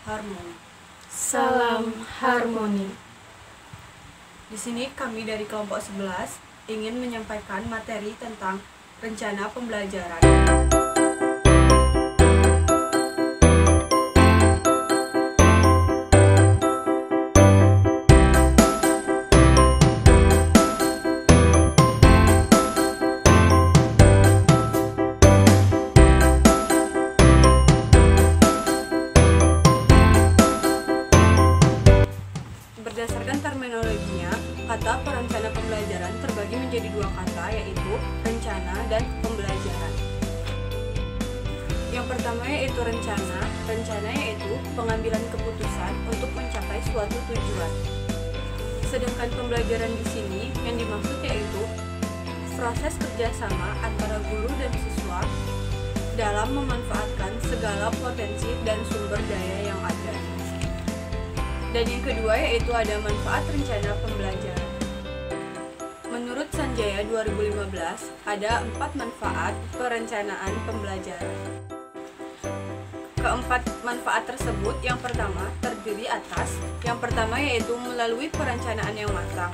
harmoni. Salam harmoni. Di sini kami dari kelompok 11 ingin menyampaikan materi tentang rencana pembelajaran. Berdasarkan terminologinya, kata perencana pembelajaran terbagi menjadi dua kata, yaitu rencana dan pembelajaran. Yang pertama yaitu rencana. Rencana yaitu pengambilan keputusan untuk mencapai suatu tujuan. Sedangkan pembelajaran di sini yang dimaksud yaitu proses kerjasama antara guru dan siswa dalam memanfaatkan segala potensi dan sumber daya yang ada. Dan yang kedua yaitu ada manfaat rencana pembelajaran. Menurut Sanjaya 2015, ada 4 manfaat perencanaan pembelajaran. Keempat manfaat tersebut, yang pertama terdiri atas, yang pertama yaitu melalui perencanaan yang matang.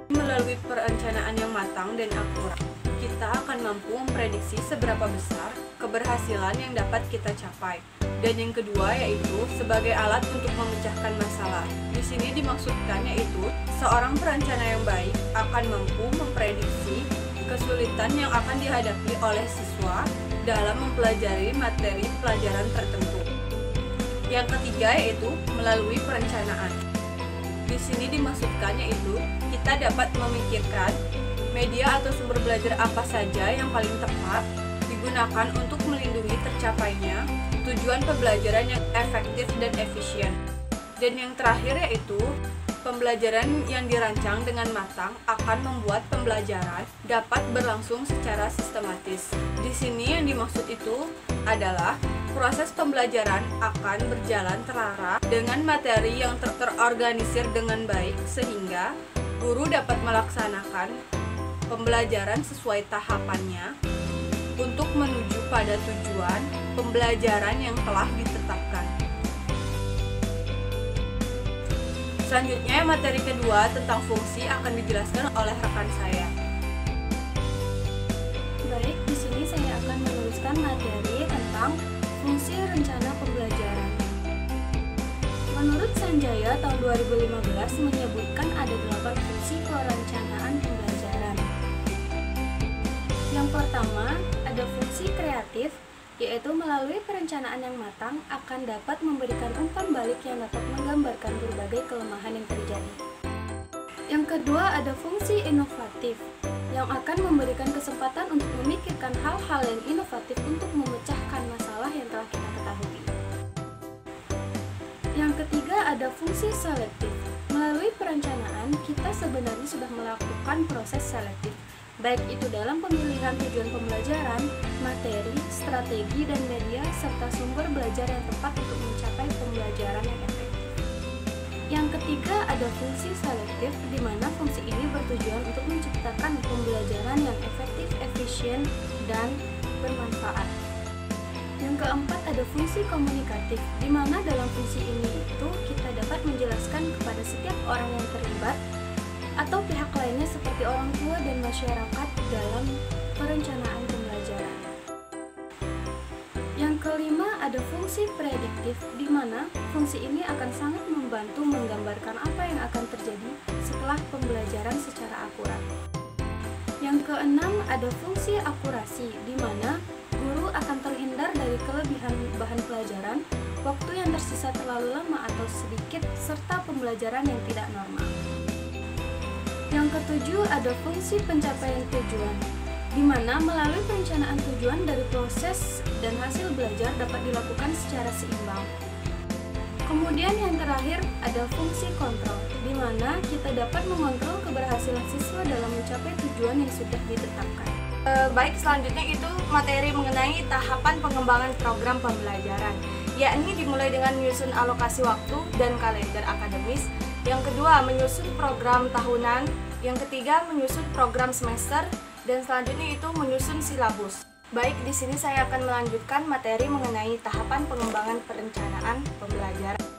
Melalui perencanaan yang matang dan akurat, kita akan mampu memprediksi seberapa besar keberhasilan yang dapat kita capai. Dan yang kedua yaitu sebagai alat untuk memecahkan masalah. Di sini dimaksudkan yaitu seorang perencana yang baik akan mampu memprediksi kesulitan yang akan dihadapi oleh siswa dalam mempelajari materi pelajaran tertentu. Yang ketiga yaitu melalui perencanaan. Di sini dimaksudkan yaitu kita dapat memikirkan media atau sumber belajar apa saja yang paling tepat digunakan untuk melindungi tercapainya tujuan pembelajaran yang efektif dan efisien. Dan yang terakhir yaitu pembelajaran yang dirancang dengan matang akan membuat pembelajaran dapat berlangsung secara sistematis. Di sini yang dimaksud itu adalah proses pembelajaran akan berjalan terarah dengan materi yang terorganisir dengan baik sehingga guru dapat melaksanakan pembelajaran sesuai tahapannya untuk menuju pada tujuan pembelajaran yang telah ditetapkan. Selanjutnya, materi kedua tentang fungsi akan dijelaskan oleh rekan saya. Baik, di sini saya akan menuliskan materi tentang fungsi rencana pembelajaran. Menurut Sanjaya tahun 2015 menyebutkan ada 8 fungsi perencanaan pembelajaran. Yang pertama, ada fungsi kreatif, yaitu melalui perencanaan yang matang akan dapat memberikan umpan balik yang dapat menggambarkan berbagai kelemahan yang terjadi. Yang kedua, ada fungsi inovatif, yang akan memberikan kesempatan untuk memikirkan hal-hal yang inovatif untuk memecahkan masalah yang telah kita ketahui. Yang ketiga, ada fungsi selektif. Melalui perencanaan, kita sebenarnya sudah melakukan proses selektif, baik itu dalam pemilihan tujuan pembelajaran, materi, strategi, dan media, serta sumber belajar yang tepat untuk mencapai pembelajaran yang efektif. Yang ketiga, ada fungsi selektif, di mana fungsi ini bertujuan untuk menciptakan pembelajaran yang efektif, efisien, dan bermanfaat. Yang keempat, ada fungsi komunikatif, di mana dalam fungsi ini itu kita dapat menjelaskan kepada setiap orang yang terlibat atau pihak lainnya seperti orang tua dan masyarakat dalam perencanaan pembelajaran. Yang kelima, ada fungsi prediktif, di mana fungsi ini akan sangat membantu menggambarkan apa yang akan terjadi setelah pembelajaran secara akurat. Yang keenam, ada fungsi akurasi, di mana guru akan terhindar dari kelebihan bahan pelajaran, waktu yang tersisa terlalu lama atau sedikit, serta pembelajaran yang tidak normal. Yang ketujuh, ada fungsi pencapaian tujuan, di mana melalui perencanaan tujuan dari proses dan hasil belajar dapat dilakukan secara seimbang. Kemudian yang terakhir, ada fungsi kontrol, di mana kita dapat mengontrol keberhasilan siswa dalam mencapai tujuan yang sudah ditetapkan. Baik, selanjutnya itu materi mengenai tahapan pengembangan program pembelajaran, yakni dimulai dengan menyusun alokasi waktu dan kalender akademis. Yang kedua, menyusun program tahunan. Yang ketiga, menyusun program semester. Dan selanjutnya itu menyusun silabus. Baik, di sini saya akan melanjutkan materi mengenai tahapan pengembangan perencanaan pembelajaran.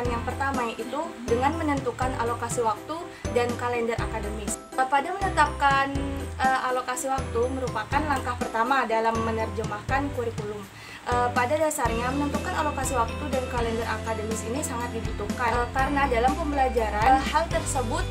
tahapan yang pertama, yaitu dengan menentukan alokasi waktu dan kalender akademis. Pada menetapkan alokasi waktu merupakan langkah pertama dalam menerjemahkan kurikulum. Pada dasarnya, menentukan alokasi waktu dan kalender akademis ini sangat dibutuhkan karena dalam pembelajaran hal tersebut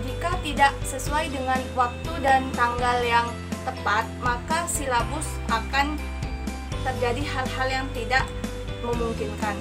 jika tidak sesuai dengan waktu dan tanggal yang tepat, maka silabus akan terjadi hal-hal yang tidak memungkinkan.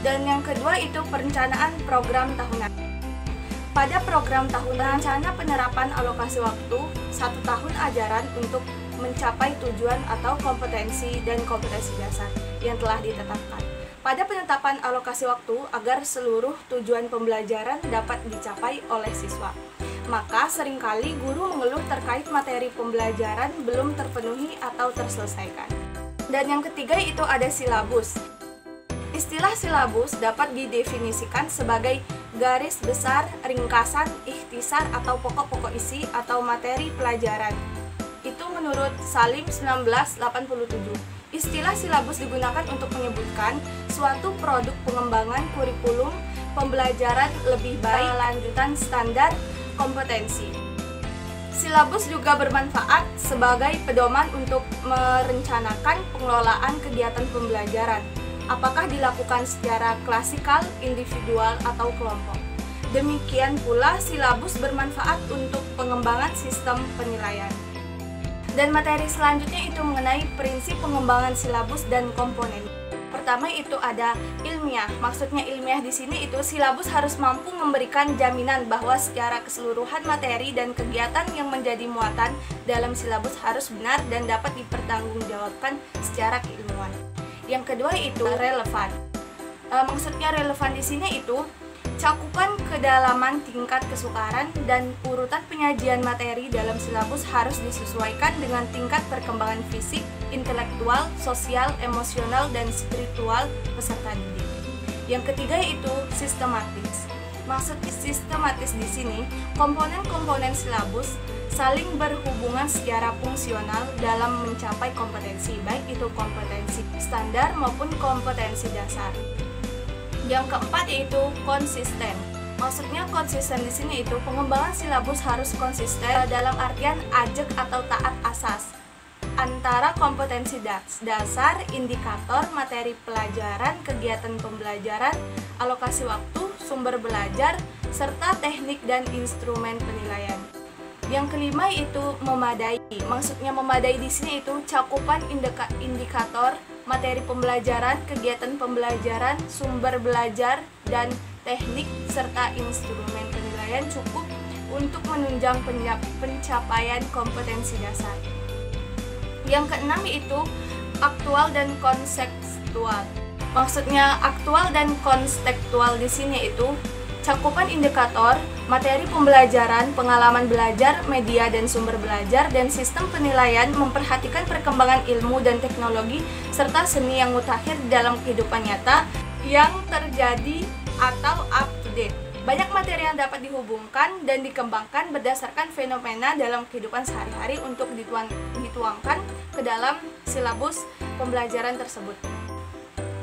Dan yang kedua itu perencanaan program tahunan. Pada program tahunan, rencana penerapan alokasi waktu 1 tahun ajaran untuk mencapai tujuan atau kompetensi dan kompetensi dasar yang telah ditetapkan. Pada penetapan alokasi waktu agar seluruh tujuan pembelajaran dapat dicapai oleh siswa, maka seringkali guru mengeluh terkait materi pembelajaran belum terpenuhi atau terselesaikan. Dan yang ketiga itu ada silabus. Istilah silabus dapat didefinisikan sebagai garis besar, ringkasan, ikhtisar atau pokok-pokok isi atau materi pelajaran. Itu menurut Salim 1987. Istilah silabus digunakan untuk menyebutkan suatu produk pengembangan kurikulum pembelajaran lebih baik lanjutan standar kompetensi. Silabus juga bermanfaat sebagai pedoman untuk merencanakan pengelolaan kegiatan pembelajaran, apakah dilakukan secara klasikal, individual, atau kelompok. Demikian pula silabus bermanfaat untuk pengembangan sistem penilaian. Dan materi selanjutnya itu mengenai prinsip pengembangan silabus dan komponen. Pertama itu ada ilmiah. Maksudnya ilmiah di sini itu silabus harus mampu memberikan jaminan bahwa secara keseluruhan materi dan kegiatan yang menjadi muatan dalam silabus harus benar dan dapat dipertanggungjawabkan secara keilmuan. Yang kedua itu relevan. Maksudnya relevan di sini itu cakupan kedalaman tingkat kesukaran dan urutan penyajian materi dalam silabus harus disesuaikan dengan tingkat perkembangan fisik, intelektual, sosial, emosional, dan spiritual peserta didik. Yang ketiga itu sistematis. Maksudnya sistematis di sini komponen-komponen silabus saling berhubungan secara fungsional dalam mencapai kompetensi, baik itu kompetensi standar maupun kompetensi dasar. Yang keempat yaitu konsisten. Maksudnya konsisten di sini itu pengembangan silabus harus konsisten dalam artian ajak atau taat asas antara kompetensi dasar, indikator, materi pelajaran, kegiatan pembelajaran, alokasi waktu, sumber belajar, serta teknik dan instrumen penilaian. Yang kelima itu memadai. Maksudnya memadai di sini itu cakupan indikator, materi pembelajaran, kegiatan pembelajaran, sumber belajar, dan teknik serta instrumen penilaian cukup untuk menunjang pencapaian kompetensi dasar. Yang keenam itu aktual dan kontekstual. Maksudnya aktual dan kontekstual di sini itu cakupan indikator, materi pembelajaran, pengalaman belajar, media dan sumber belajar, dan sistem penilaian memperhatikan perkembangan ilmu dan teknologi serta seni yang mutakhir dalam kehidupan nyata yang terjadi atau up to date. Banyak materi yang dapat dihubungkan dan dikembangkan berdasarkan fenomena dalam kehidupan sehari-hari untuk dituangkan ke dalam silabus pembelajaran tersebut.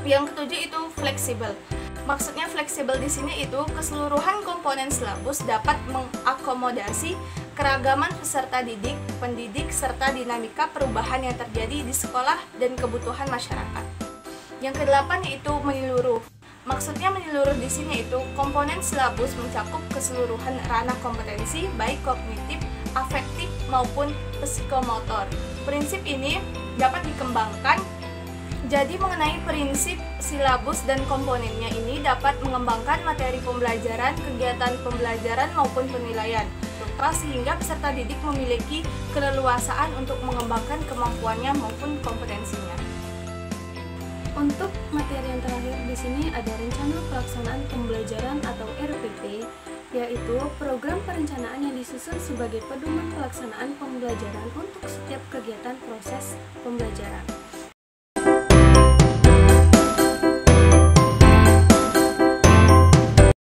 Yang ketujuh itu fleksibel. Maksudnya fleksibel di sini itu keseluruhan komponen silabus dapat mengakomodasi keragaman peserta didik, pendidik, serta dinamika perubahan yang terjadi di sekolah dan kebutuhan masyarakat. Yang kedelapan yaitu menyeluruh. Maksudnya menyeluruh di sini itu komponen silabus mencakup keseluruhan ranah kompetensi baik kognitif, afektif maupun psikomotor. Prinsip ini dapat dikembangkan. Jadi mengenai prinsip silabus dan komponennya ini dapat mengembangkan materi pembelajaran, kegiatan pembelajaran maupun penilaian, sehingga peserta didik memiliki keleluasaan untuk mengembangkan kemampuannya maupun kompetensinya. Untuk materi yang terakhir di sini ada rencana pelaksanaan pembelajaran atau RPP, yaitu program perencanaan yang disusun sebagai pedoman pelaksanaan pembelajaran untuk setiap kegiatan proses pembelajaran.